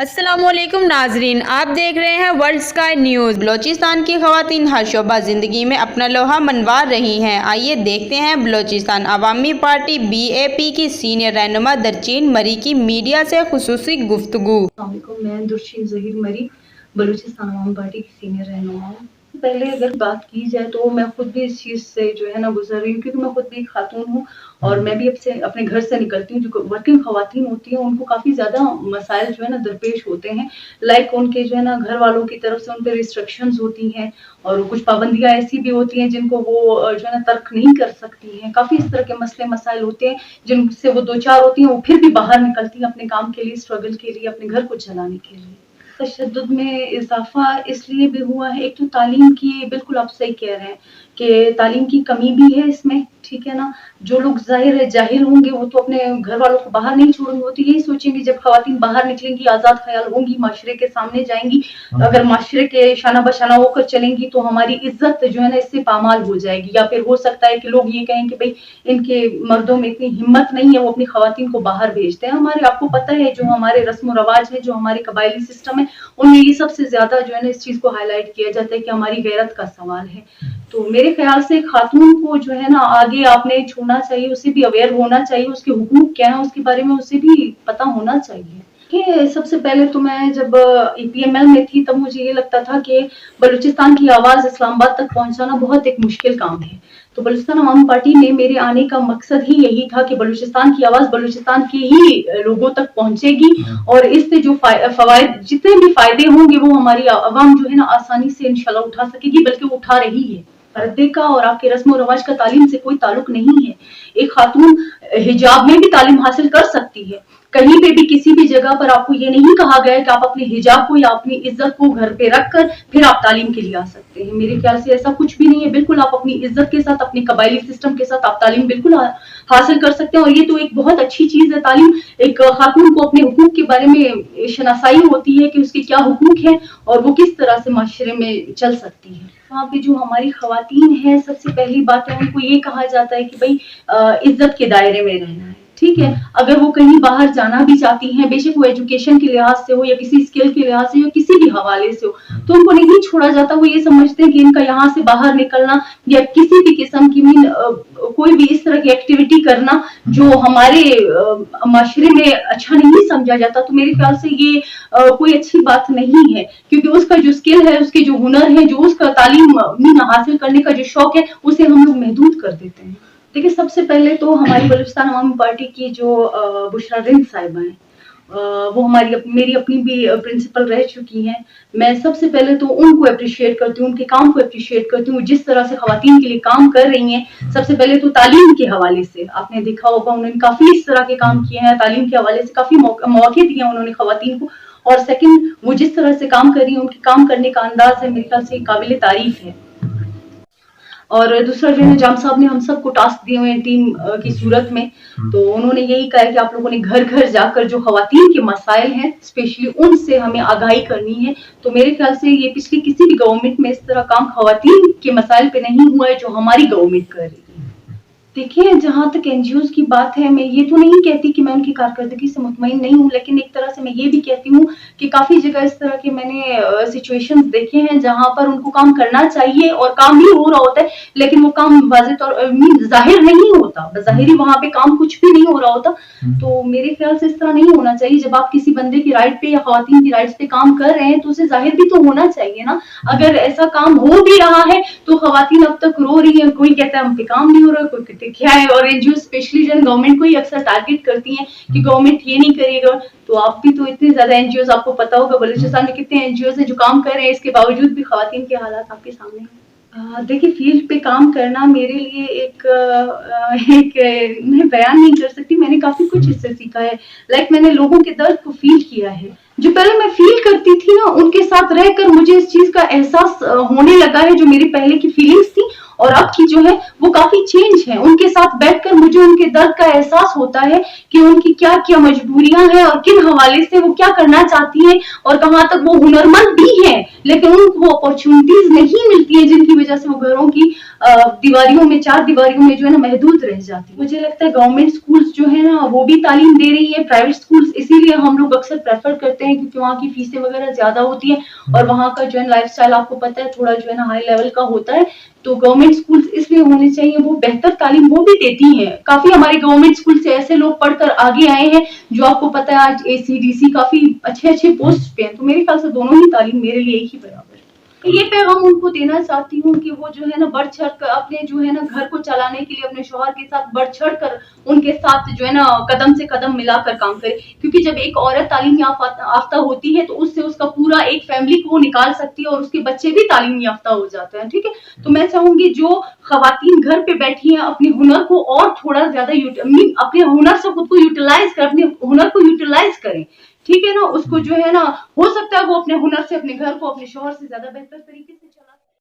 अस्सलामुअलैकुम नाजरीन, आप देख रहे हैं वर्ल्ड स्काई न्यूज़। बलोचिस्तान की ख़वातीन हर शोबा ज़िंदगी में अपना लोहा मनवा रही हैं। आइए देखते हैं बलोचिस्तान अवामी पार्टी BAP की सीनियर रहनुमा दरचीन मरी की मीडिया से खुसूसी गुफ्तगू। मैं दरचीन ज़हीर मरी बलूचिस्तान अवामी पार्टी की सीनियर रहनुमा हूँ। पहले अगर बात की जाए तो मैं खुद भी इस चीज़ से जो है ना गुजर रही हूँ, क्योंकि मैं खुद भी एक खातून हूँ और मैं भी अपने घर से निकलती हूँ। जो वर्किंग खवातीन होती हैं उनको काफ़ी ज़्यादा मसाइल जो है ना दरपेश होते हैं। लाइक उनके जो है ना घर वालों की तरफ से उन पर रिस्ट्रिक्शंस होती हैं और कुछ पाबंदियाँ ऐसी भी होती हैं जिनको वो जो है ना तर्क नहीं कर सकती हैं। काफ़ी इस तरह के मसले मसाइल होते हैं जिनसे वो दो चार होती हैं, वो फिर भी बाहर निकलती हैं अपने काम के लिए, स्ट्रगल के लिए, अपने घर को चलाने के लिए। तशद्दुद में इजाफा इसलिए भी हुआ है, एक तो तालीम की, बिल्कुल आप सही कह रहे हैं कि तालीम की कमी भी है इसमें, ठीक है ना। जो लोग जाहिर है जाहिल होंगे वो तो अपने घर वालों को बाहर नहीं छोड़ेंगे, वो तो यही सोचेंगे जब खवातीन बाहर निकलेंगी, आज़ाद ख्याल होंगी, माशरे के सामने जाएंगी, अगर माशरे के शाना बशाना होकर चलेंगी तो हमारी इज्जत जो है ना इससे पामाल हो जाएगी। या फिर हो सकता है कि लोग ये कहें कि भाई इनके मर्दों में इतनी हिम्मत नहीं है, वो अपनी खवातीन को बाहर भेजते हैं। हमारे, आपको पता है, जो हमारे रस्म रवाज है, जो हमारे कबायली सिस्टम है, उनमें ये सबसे ज्यादा जो है ना इस चीज को हाईलाइट किया जाता है कि हमारी गैरत का सवाल है। तो मेरे ख्याल से खातून को जो है ना आगे आपने छूना चाहिए, उसे भी अवेयर होना चाहिए, उसके हुकूक क्या है उसके बारे में उसे भी पता होना चाहिए। कि सबसे पहले तो मैं जब EPML में थी तब मुझे ये लगता था कि बलूचिस्तान की आवाज़ इस्लामाबाद तक पहुंचाना बहुत एक मुश्किल काम है। तो बलूचिस्तान अवामी पार्टी में मेरे आने का मकसद ही यही था कि बलूचिस्तान की आवाज़ बलूचिस्तान के ही लोगों तक पहुंचेगी और इससे जो फवायद, जितने भी फायदे होंगे वो हमारी आवाम जो है ना आसानी से इंशाल्लाह उठा सकेगी, बल्कि वो उठा रही है। पर्दे का और आपके रस्म रवाज का तालीम से कोई ताल्लुक नहीं है। एक खातून हिजाब में भी तालीम हासिल कर सकती है। कहीं पे भी किसी भी जगह पर आपको ये नहीं कहा गया है कि आप अपने हिजाब को या अपनी इज्जत को घर पे रखकर फिर आप तालीम के लिए आ सकते हैं। मेरे ख्याल से ऐसा कुछ भी नहीं है। बिल्कुल आप अपनी इज्जत के साथ, अपने कबायली सिस्टम के साथ आप तालीम बिल्कुल हासिल कर सकते हैं और ये तो एक बहुत अच्छी चीज है। तालीम, एक खातून को अपने हुकूक के बारे में शनासाई होती है कि उसके क्या हुकूक हैं और वो किस तरह से माशरे में चल सकती है। वहाँ पे जो हमारी खवातीन है, सबसे पहली बात है उनको ये कहा जाता है कि भाई इज्जत के दायरे में रहना है, ठीक है। अगर वो कहीं बाहर जाना भी चाहती हैं, बेशक वो एजुकेशन के लिहाज से हो या किसी स्किल के लिहाज से या किसी भी हवाले से हो, तो उनको नहीं छोड़ा जाता। वो ये समझते हैं कि इनका यहाँ से बाहर निकलना या किसी भी किस्म की कोई भी इस तरह की एक्टिविटी करना जो हमारे माशरे में अच्छा नहीं समझा जाता। तो मेरे ख्याल से ये कोई अच्छी बात नहीं है, क्योंकि उसका जो स्किल है, उसके जो हुनर है, जो उसका तालीम हासिल करने का जो शौक है, उसे हम लोग महदूद कर देते हैं। देखिए, सबसे पहले तो हमारी बलूचिस्तान अवामी पार्टी की जो बुशरा रिंद साहिबा हैं, वो मेरी अपनी भी प्रिंसिपल रह चुकी हैं। मैं सबसे पहले तो उनको अप्रिशिएट करती हूँ, उनके काम को अप्रिशिएट करती हूँ, जिस तरह से खवातीन के लिए काम कर रही हैं। सबसे पहले तो तालीम के हवाले से आपने देखा होगा उन्होंने काफी इस तरह के काम किए हैं, तालीम के हवाले से काफी मौके दिए उन्होंने खवातीन को। और सेकंड, वो जिस तरह से काम कर रही है, उनके काम करने का अंदाज है, मेरे ख्याल से काबिल तारीफ है। और दूसरा जो है जाम साहब ने हम सबको टास्क दिए हुए हैं टीम की सूरत में, तो उन्होंने यही कहा है कि आप लोगों ने घर घर जाकर जो खवातीन के मसाइल हैं स्पेशली उनसे हमें आगाही करनी है। तो मेरे ख्याल से ये पिछली किसी भी गवर्नमेंट में इस तरह काम खवातीन के मसाइल पे नहीं हुआ है जो हमारी गवर्नमेंट कर रही है। देखिए, जहाँ तक NGOs की बात है, मैं ये तो नहीं कहती कि मैं उनकी कारकर्दगी से मुतमईन नहीं हूँ, लेकिन एक तरह से मैं ये भी कहती हूँ कि काफी जगह इस तरह के मैंने सिचुएशंस देखे हैं जहाँ पर उनको काम करना चाहिए और काम भी हो रहा होता है, लेकिन वो काम वाज़ेह तौर जाहिर नहीं होता, बज़ाहिरी वहाँ पे काम कुछ भी नहीं हो रहा होता। तो मेरे ख्याल से इस तरह नहीं होना चाहिए। जब आप किसी बंदे की राइट पे या खवातीन की राइट्स पे काम कर रहे हैं तो उसे जाहिर भी तो होना चाहिए ना। अगर ऐसा काम हो भी रहा है तो खवातीन अब तक रो रही है, कोई कहता है हम पे काम नहीं हो रहा, कोई क्या है। और NGO स्पेशली जो गवर्नमेंट को ही अक्सर टारगेट करती हैं कि गवर्नमेंट ये नहीं करेगा। तो आप भी तो इतने ज्यादा NGOs, आपको पता होगा बलूचिस्तान में कितने NGOs हैं जो काम कर रहे हैं, इसके बावजूद भी खवातीन के हालात आपके सामने हैं। देखिए, फील्ड पे काम करना मेरे लिए एक मैं बयान नहीं कर सकती, मैंने काफी कुछ इससे सीखा है। लाइक मैंने लोगों के दर्द को फील किया है। जो पहले मैं फील करती थी ना, उनके साथ रहकर मुझे इस चीज का एहसास होने लगा है जो मेरी पहले की फीलिंग्स थी اور اب کی جو ہے وہ کافی چینج ہے. ان کے ساتھ بیٹھ کر مجھے ان کے درد کا احساس ہوتا ہے کہ ان کی کیا کیا مجبوریاں ہیں اور کن حوالے سے وہ کیا کرنا چاہتی ہیں اور کہاں تک وہ ہنرمند بھی ہیں لیکن ان کو اپرچونٹیز نہیں ملتی ہیں جن کی وجہ سے وہ گھروں کی دیواریوں میں چار دیواریوں میں جو ہے نا محدود رہ جاتی. مجھے لگتا ہے گورنمنٹ اسکولس جو ہے نا وہ بھی تعلیم دے رہی ہے, پرائیویٹ اسکولس اسی لیے ہم لوگ اکثر پریفر کرتے ہیں کیونکہ وہاں کی فیسیں وغیرہ زیادہ ہوتی ہیں اور وہاں کا جو ہے لائف اسٹائل آپ کو پتہ ہے تھوڑا جو ہے نا ہائی لیول کا ہوتا ہے. تو گورنمنٹ اسکولس اس لیے ہونے چاہیے, وہ بہتر تعلیم وہ بھی دیتی ہیں. کافی ہمارے گورنمنٹ اسکول سے ایسے لوگ پڑھ کر آگے آئے ہیں جو آپ کو پتہ ہے آج ACDC کافی اچھے پوسٹ پہ ہیں. تو میرے خیال سے دونوں ہی تعلیم میرے لیے ایک ہی برابر ہے. یہ پیغام ان کو دینا چاہتی ہوں کہ وہ جو ہے نا بڑھ چڑھ کر اپنے جو ہے نا گھر کو چلانے کے لیے اپنے شوہر کے ساتھ بڑھ چڑھ کر ان کے ساتھ جو ہے نا قدم سے قدم ملا کر کام کرے, کیونکہ جب ایک عورت تعلیم یافتہ ہوتی ہے تو اس سے اس کا پورا ایک فیملی کو نکال سکتی ہے اور اس کے بچے بھی تعلیم یافتہ ہو جاتے ہیں. ٹھیک ہے, تو میں چاہوں گی جو خواتین گھر پہ بیٹھی ہیں اپنے ہنر کو اور تھوڑا زیادہ اپنے ہنر سے خود کو یوٹیلائز کر اپنے ہنر کو یوٹیلائز کریں. ٹھیک ہے نا, اس کو جو ہے نا ہو سکتا ہے وہ اپنے ہنر سے اپنے گھر کو اپنے شوہر سے زیادہ بہتر طریقے سے چلا